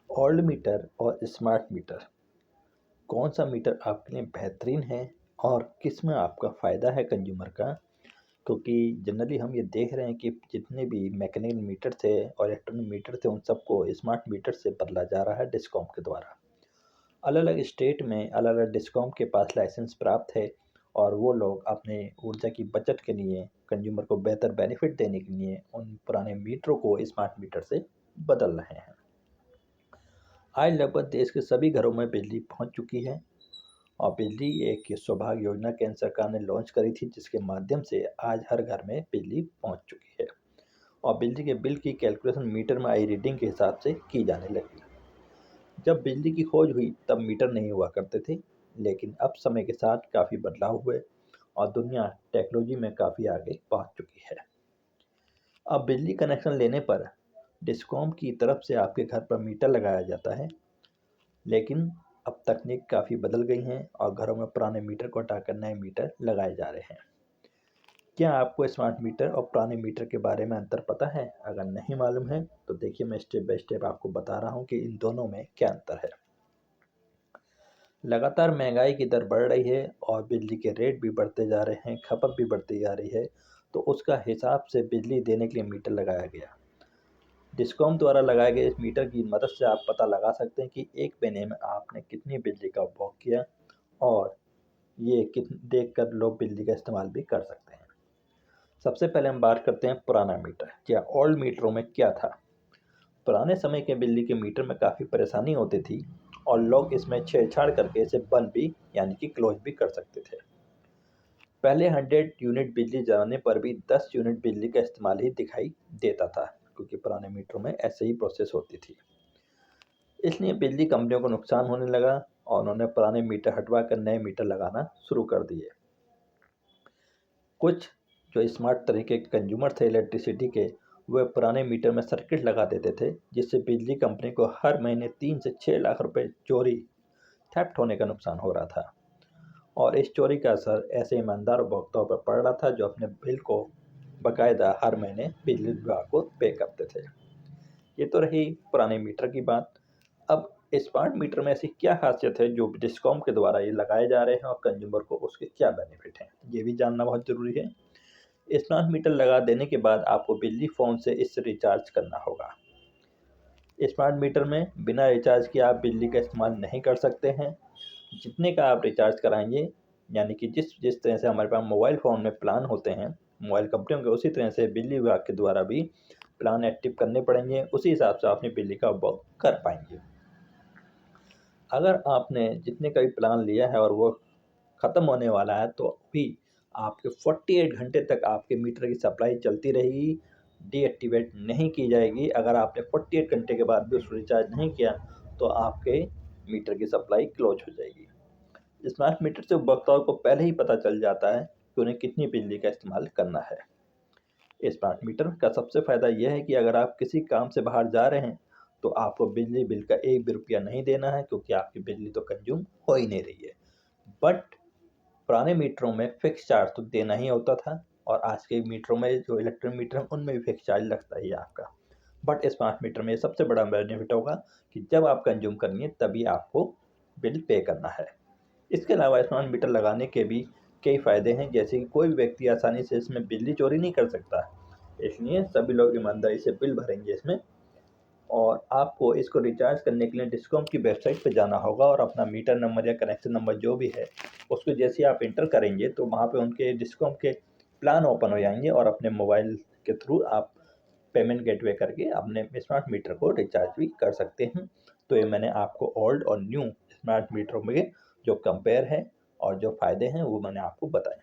Old metre और smart meter, कौन सा मीटर आपके लिए बेहतरीन है और किस में आपका फ़ायदा है कंज्यूमर का? क्योंकि जनरली हम ये देख रहे हैं कि जितने भी मैकेनिकल मीटर थे और इलेक्ट्रॉनिक मीटर थे उन सबको स्मार्ट मीटर से बदला जा रहा है डिस्कॉम के द्वारा। अलग अलग स्टेट में अलग अलग डिस्कॉम के पास लाइसेंस प्राप्त है और वो लोग अपने ऊर्जा की बचत के लिए कंज्यूमर को बेहतर बेनिफिट देने के लिए उन पुराने मीटरों को स्मार्ट मीटर से बदल रहे हैं। आज लगभग देश के सभी घरों में बिजली पहुंच चुकी है और बिजली एक सौभाग्य योजना केंद्र सरकार ने लॉन्च करी थी जिसके माध्यम से आज हर घर में बिजली पहुंच चुकी है और बिजली के बिल की कैलकुलेशन मीटर में आई रीडिंग के हिसाब से की जाने लगी। जब बिजली की खोज हुई तब मीटर नहीं हुआ करते थे, लेकिन अब समय के साथ काफ़ी बदलाव हुए और दुनिया टेक्नोलॉजी में काफ़ी आगे पहुंच चुकी है। अब बिजली कनेक्शन लेने पर डिस्कॉम की तरफ से आपके घर पर मीटर लगाया जाता है, लेकिन अब तकनीक काफ़ी बदल गई हैं और घरों में पुराने मीटर को हटाकर नए मीटर लगाए जा रहे हैं। क्या आपको स्मार्ट मीटर और पुराने मीटर के बारे में अंतर पता है? अगर नहीं मालूम है तो देखिए मैं स्टेप बाय स्टेप आपको बता रहा हूँ कि इन दोनों में क्या अंतर है। लगातार महंगाई की दर बढ़ रही है और बिजली के रेट भी बढ़ते जा रहे हैं, खपत भी बढ़ती जा रही है, तो उसका हिसाब से बिजली देने के लिए मीटर लगाया गया। डिस्कॉम द्वारा लगाए गए इस मीटर की मदद से आप पता लगा सकते हैं कि एक महीने में आपने कितनी बिजली का उपभोग किया और ये कित देखकर लोग बिजली का इस्तेमाल भी कर सकते हैं। सबसे पहले हम बात करते हैं पुराना मीटर या ओल्ड मीटरों में क्या था। पुराने समय के बिजली के मीटर में काफ़ी परेशानी होती थी और लोग इसमें छेड़छाड़ करके इसे बंद भी यानी कि क्लोज भी कर सकते थे। पहले 100 यूनिट बिजली जलाने पर भी 10 यूनिट बिजली का इस्तेमाल ही दिखाई देता था, क्योंकि पुराने मीटरों में ऐसे ही प्रोसेस होती थी। इसलिए बिजली कंपनियों को नुकसान होने लगा और उन्होंने पुराने मीटर हटवा कर नए मीटर लगाना शुरू कर दिए। कुछ जो स्मार्ट तरीके के कंज्यूमर थे इलेक्ट्रिसिटी के, वे पुराने मीटर में सर्किट लगा देते थे जिससे बिजली कंपनी को हर महीने 3 से 6 लाख रुपए चोरी थेफ्ट होने का नुकसान हो रहा था और इस चोरी का असर ऐसे ईमानदार उपभोक्ताओं पर पड़ रहा था जो अपने बिल को बाकायदा हर महीने बिजली विभाग को पे करते थे। ये तो रही पुराने मीटर की बात। अब स्मार्ट मीटर में ऐसी क्या खासियत है जो डिस्कॉम के द्वारा ये लगाए जा रहे हैं और कंज्यूमर को उसके क्या बेनिफिट हैं, ये भी जानना बहुत ज़रूरी है। स्मार्ट मीटर लगा देने के बाद आपको बिजली फ़ोन से इससे रिचार्ज करना होगा। स्मार्ट मीटर में बिना रिचार्ज किए आप बिजली का इस्तेमाल नहीं कर सकते हैं। जितने का आप रिचार्ज कराएंगे, यानी कि जिस जिस तरह से हमारे पास मोबाइल फ़ोन में प्लान होते हैं मोबाइल कंपनियों के, उसी तरह से बिजली विभाग के द्वारा भी प्लान एक्टिव करने पड़ेंगे। उसी हिसाब से अपनी बिजली का उपभोग कर पाएंगे। अगर आपने जितने का भी प्लान लिया है और वो ख़त्म होने वाला है तो भी आपके 48 घंटे तक आपके मीटर की सप्लाई चलती रहेगी, डीएक्टिवेट नहीं की जाएगी। अगर आपने 48 घंटे के बाद भी उसको रिचार्ज नहीं किया तो आपके मीटर की सप्लाई क्लोज हो जाएगी। स्मार्ट मीटर से उपभोक्ताओं को पहले ही पता चल जाता है कि उन्हें कितनी बिजली का इस्तेमाल करना है। स्मार्ट मीटर का सबसे फ़ायदा यह है कि अगर आप किसी काम से बाहर जा रहे हैं तो आपको बिजली बिल का एक भी रुपया नहीं देना है, क्योंकि आपकी बिजली तो कंज्यूम हो ही नहीं रही है। बट पुराने मीटरों में फिक्स चार्ज तो देना ही होता था और आज के मीटरों में जो इलेक्ट्रॉनिक मीटर हैं उनमें भी फिक्स चार्ज लगता ही है आपका। बट स्मार्ट मीटर में सबसे बड़ा बेनिफिट होगा कि जब आप कंज्यूम करेंगे तभी आपको बिल पे करना है। इसके अलावा स्मार्ट मीटर लगाने के भी कई फ़ायदे हैं, जैसे कि कोई भी व्यक्ति आसानी से इसमें बिजली चोरी नहीं कर सकता, इसलिए सभी लोग ईमानदारी से बिल भरेंगे इसमें। और आपको इसको रिचार्ज करने के लिए डिस्कॉम की वेबसाइट पे जाना होगा और अपना मीटर नंबर या कनेक्शन नंबर जो भी है उसको जैसे ही आप इंटर करेंगे तो वहाँ पे उनके डिस्कॉम के प्लान ओपन हो जाएंगे और अपने मोबाइल के थ्रू आप पेमेंट गेटवे करके अपने स्मार्ट मीटर को रिचार्ज भी कर सकते हैं। तो ये मैंने आपको ओल्ड और न्यू स्मार्ट मीटरों में जो कंपेयर है और जो फ़ायदे हैं वो मैंने आपको बताए।